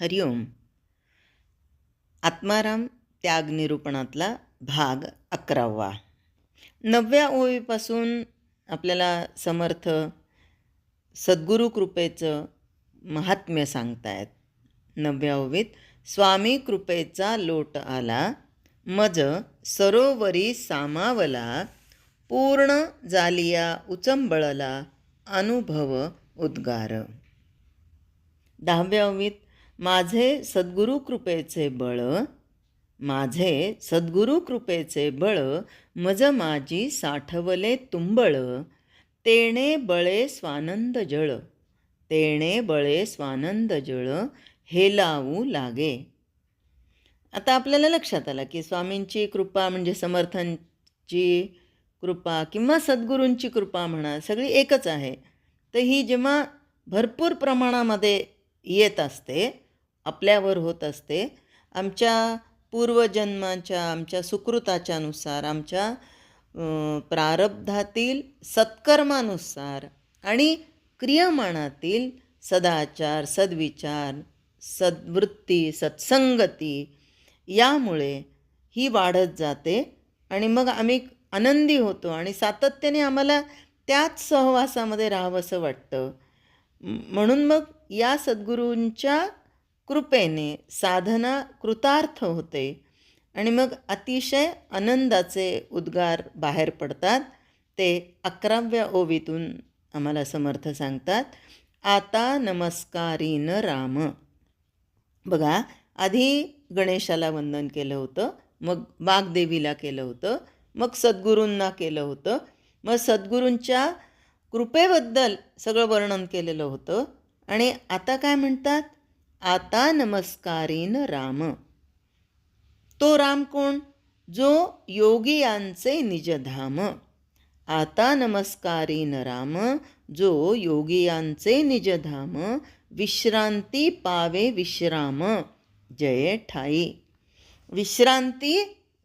हरिओम. आत्माराम त्याग निरूपणातला भाग 11वा. 9व्या ओळीपासून आपल्याला समर्थ सद्गुरू कृपेचं महात्म्य सांगतायत. 9व्या ओळीत स्वामी कृपेचा लोट आला, मज सरोवरी सामावला, पूर्ण जालिया उचंबळला, अनुभव उद्गार. 10व्या ओळीत माझे सद्गुरू कृपेचे बळ, माझे सद्गुरू कृपेचे बळ, मज माझी साठवले तुंबळ, तेणे बळे स्वानंद जळ, तेणे बळे स्वानंद जळ, हेलावू लागे. आता आपल्याला लक्षात आलं की स्वामींची कृपा म्हणजे समर्थांची कृपा किंवा सद्गुरूंची कृपा म्हणा, सगळी एकच आहे. तर ही जेव्हा भरपूर प्रमाणामध्ये येत असते, आपल्यावर होत असते, आमच्या पूर्वजन्माच्या, आमच्या सुकृताच्यानुसार, आमच्या प्रारब्धातील सत्कर्मानुसार आणि क्रियमाणातील सदाचार, सद्विचार, सद्वृत्ती, सत्संगती यामुळे ही वाढत जाते आणि मग आम्ही आनंदी होतो आणि सातत्याने आम्हाला त्याच सहवासामध्ये राहावंसं वाटतं. म्हणून मग या सद्गुरूंच्या कृपेने साधना कृतार्थ होते आणि मग अतिशय आनंदाचे उद्गार बाहेर पडतात. ते 11व्या ओवीतून आम्हाला समर्थ सांगतात. आता नमस्कारीन राम. बघा, आधी गणेशाला वंदन केलं होतं, मग वाग्देवीला केलं होतं, मग सद्गुरूंना केलं होतं, मग सद्गुरूंच्या कृपेबद्दल सगळं वर्णन केलेलं होतं आणि आता काय म्हणतात? आता नमस्कारीन राम. तो राम कोण? जो योगियांचे निजधाम. आता नमस्कारीन राम, जो योगियांचे निजधाम, विश्रांती पावे विश्राम, जये ठाई. विश्रांती,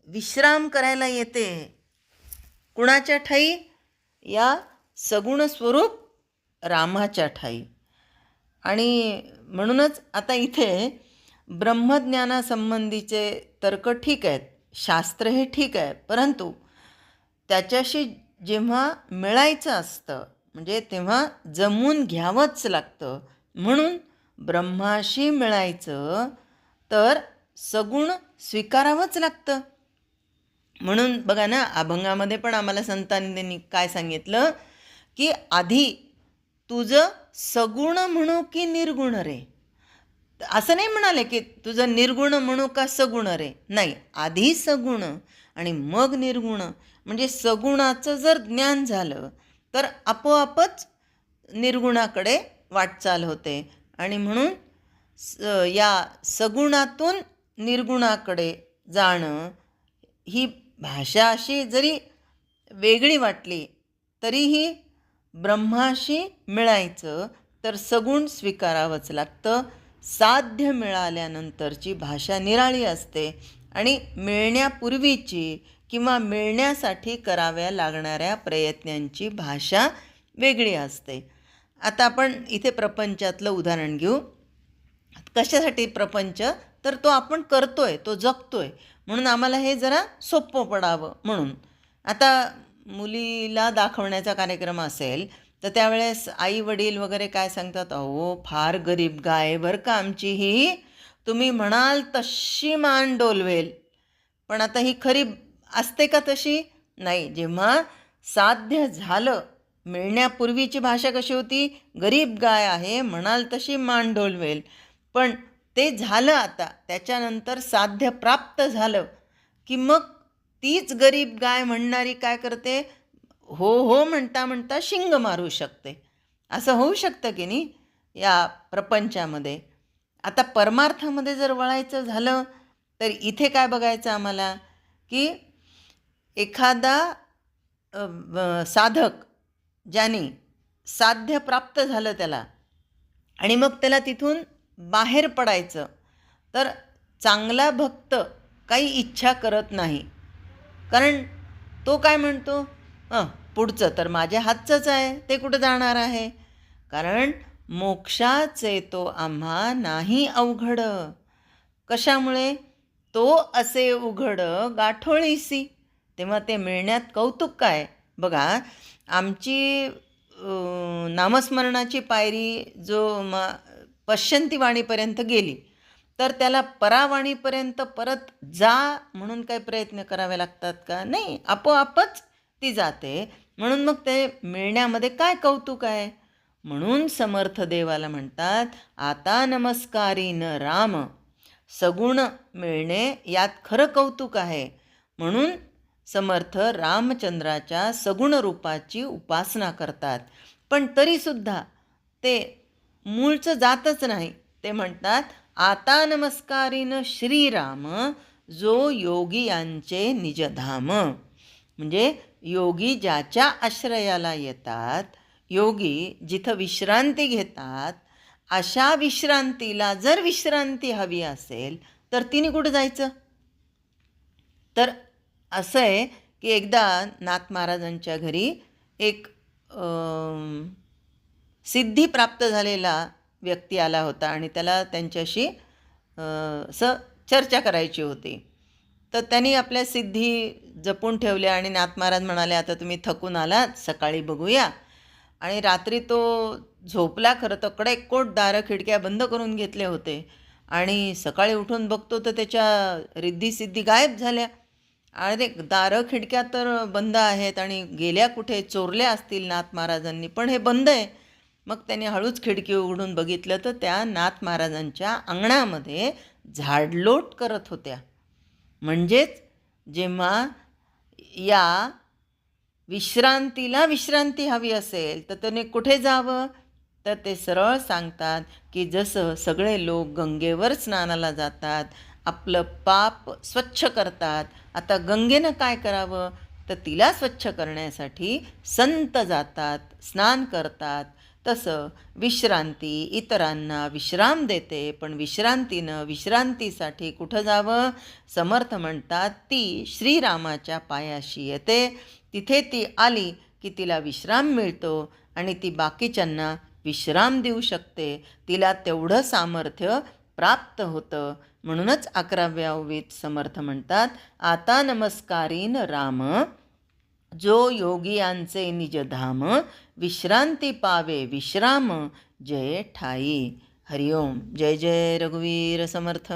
विश्राम करायला येते. कुणाच्या ठाई? या सगुण स्वरूप रामाच्या ठाई. आणि म्हणूनच आता इथे ब्रह्मज्ञानासंबंधीचे तर्क ठीक आहेत, शास्त्र हे ठीक आहे, परंतु त्याच्याशी जेव्हा मिळायचं असतं म्हणजे तेव्हा जमून घ्यावंच लागतं. म्हणून ब्रह्माशी मिळायचं तर सगुण स्वीकारावंच लागतं. म्हणून बघा ना, अभंगामध्ये पण आम्हाला संतांनी काय सांगितलं की आधी तुझं सगुण म्हणू की निर्गुण रे. असं नाही म्हणाले की तुझं निर्गुण म्हणू का सगुण रे, नाही, आधी सगुण आणि मग निर्गुण. म्हणजे सगुणाचं जर ज्ञान झालं तर आपोआपच निर्गुणाकडे वाटचाल होते. आणि म्हणून या सगुणातून निर्गुणाकडे जाणं, ही भाषा अशी जरी वेगळी वाटली तरीही ब्रह्माशी मिळायचं तर सगुण स्वीकारावंच लागतं. साध्य मिळाल्यानंतरची भाषा निराळी असते आणि मिळण्यापूर्वीची किंवा मिळण्यासाठी कराव्या लागणाऱ्या प्रयत्नांची भाषा वेगळी असते. आता आपण इथे प्रपंचातलं उदाहरण घेऊ. कशासाठी प्रपंच? तर तो आपण करतोय, तो जगतोय, म्हणून आम्हाला हे जरा सोपं पडावं म्हणून. आता मुलीला दाखवण्याचा कार्यक्रम असेल तर त्यावेळेस आई वडील वगैरे काय सांगतात? अहो, फार गरीब गाय बरं का आमची ही, तुम्ही म्हणाल तशी मान डोलवेल. पण आता ही खरी असते का तशी? नाही. जेव्हा साध्य झालं, मिळण्यापूर्वीची भाषा कशी होती? गरीब गाय आहे, म्हणाल तशी मान डोलवेल. पण ते झालं आता, त्याच्यानंतर साध्य प्राप्त झालं की मग तीच गरीब गाय म्हणणारी काय करते? हो हो म्हणता म्हणता शिंग मारू शकते. असं होऊ शकतं की नाही या प्रपंचामध्ये. आता परमार्थामध्ये जर वळायचं झालं तर इथे काय बघायचं आम्हाला की एखादा साधक ज्याने साध्य प्राप्त झालं त्याला आणि मग त्याला तिथून बाहेर पडायचं, तर चांगला भक्त काही इच्छा करत नाही. कारण तो काय म्हणतो? पुढचं तर माझ्या हातचंच आहे, ते कुठं जाणार आहे? कारण मोक्षाचे तो आम्हा नाही अवघड. कशामुळे? तो असे उघड गाठोळीसी. तेव्हा ते मिळण्यात कौतुक काय? बघा, आमची नामस्मरणाची पायरी जो पश्यंती वाणीपर्यंत गेली, तर त्याला परावाणीपर्यंत परत जा म्हणून काही प्रयत्न करावे लागतात का? नाही, आपोआपच ती जाते. म्हणून मग ते मिळण्यामध्ये काय कौतुक आहे? म्हणून समर्थ देवाला म्हणतात, आता नमस्कारी न राम. सगुण मिळणे यात खरं कौतुक आहे. म्हणून समर्थ रामचंद्राच्या सगुण रूपाची उपासना करतात. पण तरीसुद्धा ते मूळचं जातच नाही. ते म्हणतात, आता नमस्कारीन श्रीराम, जो योगी यांचे निजधाम. म्हणजे योगी ज्याच्या आश्रयाला येतात, योगी जिथं विश्रांती घेतात, अशा विश्रांतीला जर विश्रांती हवी असेल तर तिने कुठं जायचं? तर असं आहे की एकदा नाथ महाराजांच्या घरी एक सिद्धी प्राप्त झालेला व्यक्ती आला होता आणि त्याला त्यांच्याशी असं चर्चा करायची होती. तर त्यांनी आपल्या सिद्धी जपून ठेवल्या आणि नाथ महाराज म्हणाले, आता तुम्ही थकून आलात, सकाळी बघूया. आणि रात्री तो झोपला. खरं तर कडेकोट दारं खिडक्या बंद करून घेतले होते आणि सकाळी उठून बघतो तर त्याच्या रिद्धी गायब झाल्या. आणि दारं खिडक्या तर बंद आहेत आणि गेल्या कुठे? चोरल्या असतील नाथ महाराजांनी, पण हे बंद आहे. मग त्याने हळूच खिडकी उघडून बघितलं तर त्या नाथ महाराजांच्या अंगणामध्ये झाडलोट करत होत्या. म्हणजेच जेव्हा या विश्रांतीला विश्रांती हवी असेल तर त्याने कुठे जावं? तर ते सरळ सांगतात की जसं सगळे लोक गंगेवर स्नानाला जातात, आपलं पाप स्वच्छ करतात, आता गंगेनं काय करावं? तर तिला स्वच्छ करण्यासाठी संत जातात, स्नान करतात. तसं विश्रांती इतरांना विश्राम देते, पण विश्रांतीसाठी कुठं जावं? समर्थ म्हणतात, ती श्रीरामाच्या पायाशी येते. तिथे ती आली की तिला विश्राम मिळतो आणि ती बाकीच्यांना विश्राम देऊ शकते. तिला तेवढं सामर्थ्य प्राप्त होतं. म्हणूनच 11व्या ओवीत समर्थ म्हणतात, आता नमस्कारीन राम, जो योगियांचे निजधाम, विश्रांती पावे विश्राम, जय ठाई. हरिओम. जय जय रघुवीर समर्थ.